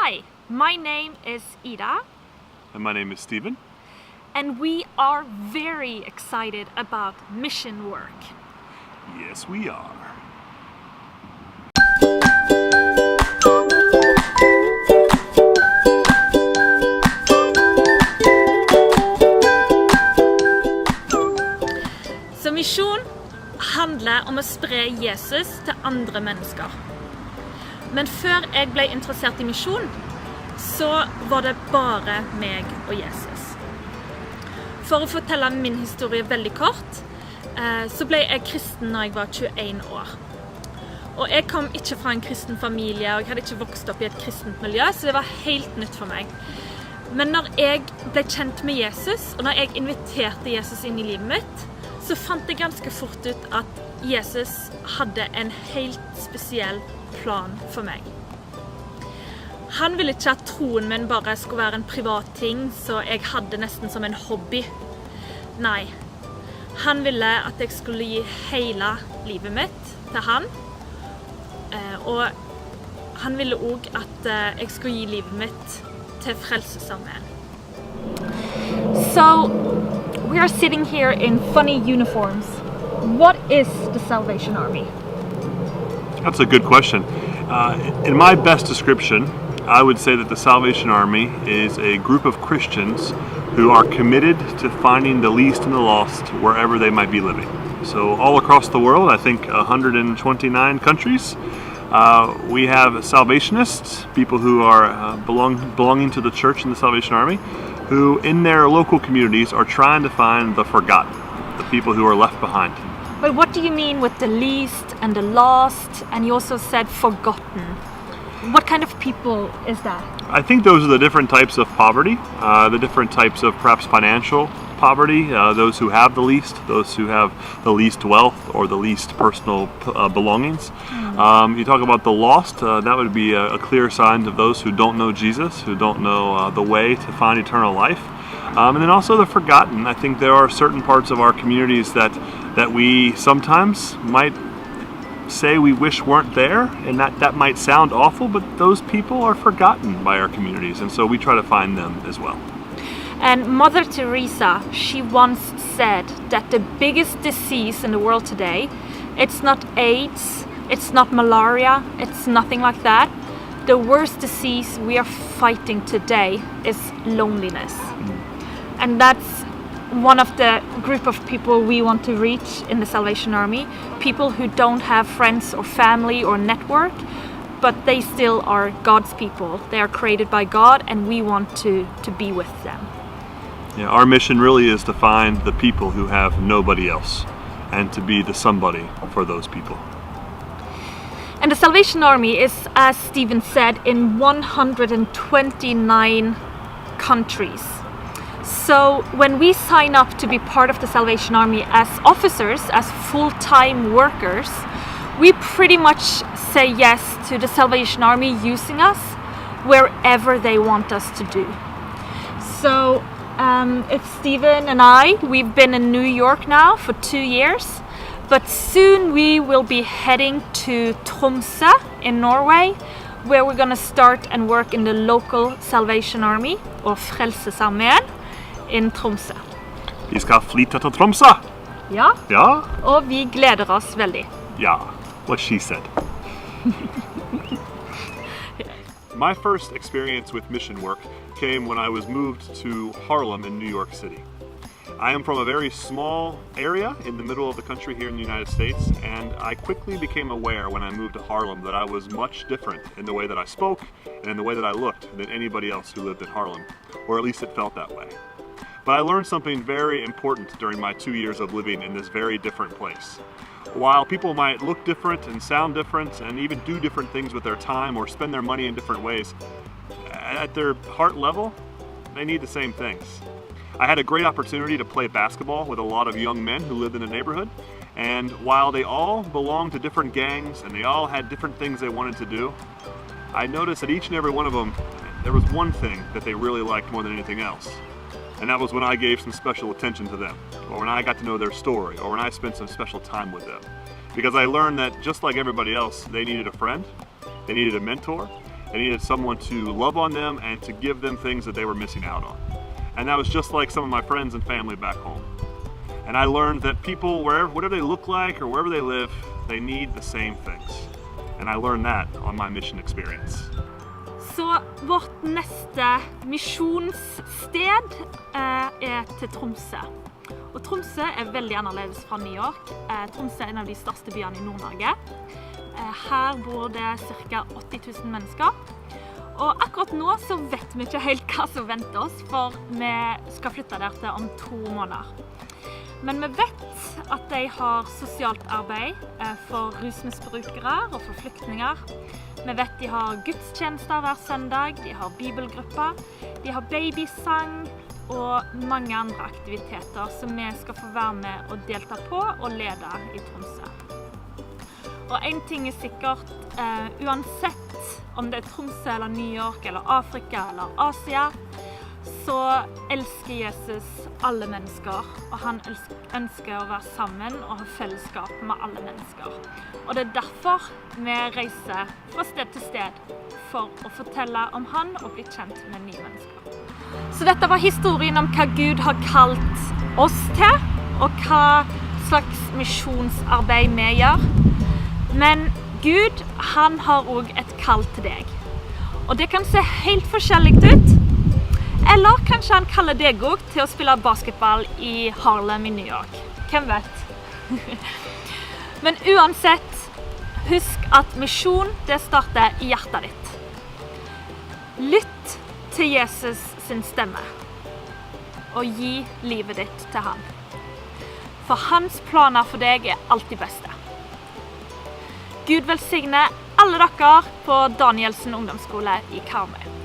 Hi, my name is Ida. And my name is Stephen. And we are very excited about mission work. Yes, we are. Så misjon handler om å spre Jesus til andre mennesker. Men før jeg ble interessert i misjon, så var det bare meg og Jesus. For å fortelle min historie veldig kort, så ble jeg kristen når jeg var 21 år. Og jeg kom ikke fra en kristen familie, og jeg hadde ikke vokst opp i et kristent miljø, så det var helt nytt for meg. Men når jeg ble kjent med Jesus, og når jeg inviterte Jesus inn i livet mitt, så fant jeg ganske fort ut at Jesus hadde en helt spesiell plan for meg. Han ville ikke at troen min bare skulle være en privat ting, så jeg hadde nesten som en hobby. Nei, han ville at jeg skulle gi hele livet mitt til han, og han ville også at jeg skulle gi livet mitt til Frelsesarmeen. So, we are sitting here in funny uniforms. What is the Salvation Army? That's a good question. In my best description, I would say that the Salvation Army is a group of Christians who are committed to finding the least and the lost wherever they might be living. So all across the world, I think 129 countries, we have Salvationists, people who are belonging to the church in the Salvation Army, who in their local communities are trying to find the forgotten, the people who are left behind. But what do you mean with the least and the lost, and you also said forgotten? What kind of people is that? I think those are the different types of poverty, the different types of perhaps financial poverty, those who have the least, those who have the least wealth or the least personal belongings. You talk about the lost, that would be a clear sign of those who don't know Jesus, who don't know the way to find eternal life. And then also the forgotten. I think there are certain parts of our communities that we sometimes might say we wish weren't there, and that might sound awful, but those people are forgotten by our communities, and so we try to find them as well. And Mother Teresa, she once said that the biggest disease in the world today, it's not AIDS, it's not malaria, it's nothing like that. The worst disease we are fighting today is loneliness. And that's one of the group of people we want to reach in the Salvation Army. People who don't have friends or family or network, but they still are God's people. They are created by God, and we want to be with them. Yeah, our mission really is to find the people who have nobody else, and to be the somebody for those people. And the Salvation Army is, as Stephen said, in 129 countries. So when we sign up to be part of the Salvation Army as officers, as full-time workers, we pretty much say yes to the Salvation Army using us wherever they want us to do. So it's Stephen and I, we've been in New York now for 2 years, but soon we will be heading to Tromsø in Norway, where we're going to start and work in the local Salvation Army, or Frelsesarmeen, in Tromsø. Vi skal flytte til Tromsø! Ja, Ja, og vi gleder oss veldig. ja, what she said. My first experience with mission work came when I was moved to Harlem in New York City. I am from a very small area in the middle of the country here in the United States, and I quickly became aware when I moved to Harlem that I was much different in the way that I spoke and in the way that I looked than anybody else who lived in Harlem, or at least it felt that way. But I learned something very important during my 2 years of living in this very different place. While people might look different and sound different and even do different things with their time or spend their money in different ways, at their heart level, they need the same things. I had a great opportunity to play basketball with a lot of young men who lived in the neighborhood, and while they all belonged to different gangs and they all had different things they wanted to do, I noticed that each and every one of them, there was one thing that they really liked more than anything else. And that was when I gave some special attention to them, or when I got to know their story, or when I spent some special time with them. Because I learned that just like everybody else, they needed a friend, they needed a mentor, They needed someone to love on them and to give them things that they were missing out on. And that was just like some of my friends and family back home. And I learned that people, whatever they look like or wherever they live, they need the same things. And I learned that on my mission experience. Så vårt neste misjonssted til Tromsø. Og Tromsø veldig annerledes fra New York. Tromsø en av de største byene I Nord-Norge. Her bor det ca. 80 000 mennesker. Og akkurat nå så vet vi ikke helt hva som venter oss, for vi skal flytte der til om 2 måneder. Men vi vet at de har sosialt arbeid for rusmisbrukere og for flyktninger. Vi vet de har gudstjenester hver søndag, de har bibelgrupper, de har babysang og mange andre aktiviteter som vi skal få være med og delta på og lede I Tromsø. Og en ting sikkert, uansett om det Tromsø eller New York eller Afrika eller Asia, så elsker Jesus alle mennesker, og han ønsker å være sammen og ha fellesskap med alle mennesker. Og det derfor vi reiser fra sted til sted for å fortelle om han og bli kjent med nye mennesker. Så dette var historien om hva Gud har kalt oss til, og hva slags misjonsarbeid vi gjør. Men Gud, han har også et kall til deg. Og det kan se helt forskjellig ut. Eller kanskje han kaller deg også til å spille basketball I Harlem I New York. Hvem vet? Men uansett, husk at misjon, det starter I hjertet ditt. Lytt til Jesus sin stemme. Og gi livet ditt til han. For hans planer for deg alltid beste. Gud velsigne alle dere på Danielsen ungdomsskole I Karmøy.